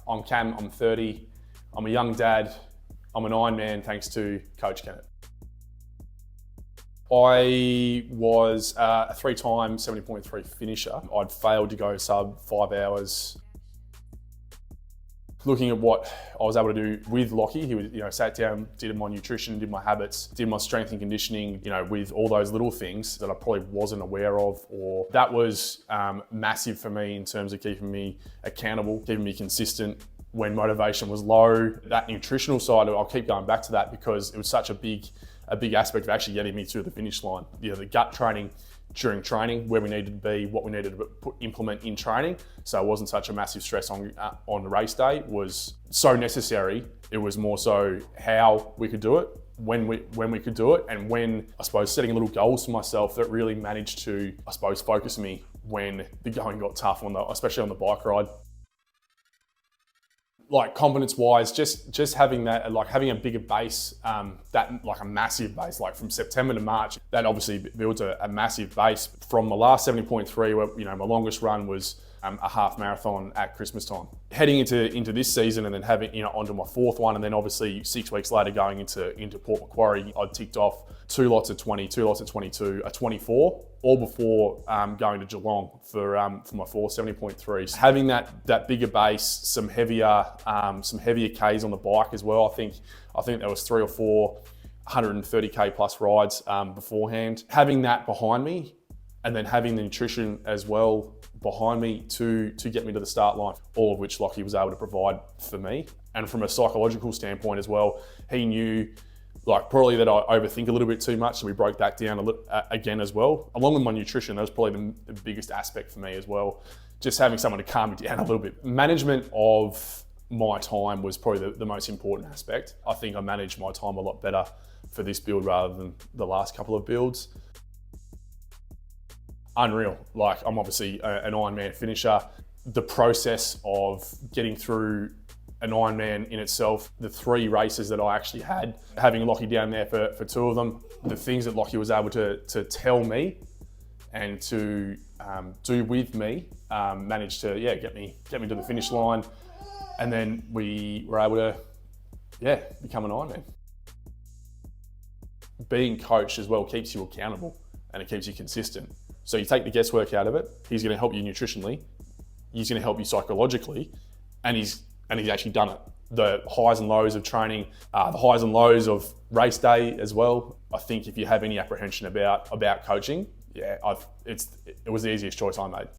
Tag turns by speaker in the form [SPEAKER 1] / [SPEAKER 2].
[SPEAKER 1] I'm Cam, I'm 30, I'm a young dad, I'm an Ironman thanks to Coach Kennett. I was a three-time 70.3 finisher. I'd failed to go sub 5 hours. Looking at what I was able to do with Lockie, he was, sat down, did my nutrition, did my habits, did my strength and conditioning, with all those little things that I probably wasn't aware of, or that was massive for me in terms of keeping me accountable, keeping me consistent when motivation was low. That nutritional side, I'll keep going back to that because it was such a big aspect of actually getting me to the finish line. The gut training during training, where we needed to be, what we needed to implement in training. So it wasn't such a massive stress on the race day. Was so necessary. It was more so how we could do it, when we could do it, and when, I suppose, setting little goals for myself that really managed to, I suppose, focus me when the going got tough, especially on the bike ride. Like confidence-wise, just having that, like having a bigger base, like a massive base, like from September to March, that obviously builds a massive base. From my last 70.3, where my longest run was a half marathon at Christmas time. Heading into this season, and then having onto my fourth one, and then obviously 6 weeks later going into Port Macquarie, I ticked off 2 lots of 20, 2 lots of 22, a 24, all before going to Geelong for my fourth 70.3s. Having that bigger base, some heavier Ks on the bike as well. I think there was 3 or 4 130K plus rides beforehand. Having that behind me, and then having the nutrition as well behind me to get me to the start line, all of which Lockie was able to provide for me. And from a psychological standpoint as well, he knew probably that I overthink a little bit too much, so we broke that down again as well. Along with my nutrition, that was probably the biggest aspect for me as well. Just having someone to calm me down a little bit. Management of my time was probably the most important aspect. I think I managed my time a lot better for this build rather than the last couple of builds. Unreal. I'm obviously an Ironman finisher. The process of getting through an Ironman in itself, the 3 races that I actually had, having Lockie down there for 2 of them, the things that Lockie was able to tell me and to do with me, managed to get me to the finish line, and then we were able to become an Ironman. Being coached as well keeps you accountable and it keeps you consistent. So you take the guesswork out of it. He's going to help you nutritionally. He's going to help you psychologically, and he's actually done it. The highs and lows of training, the highs and lows of race day as well. I think if you have any apprehension about coaching, it was the easiest choice I made.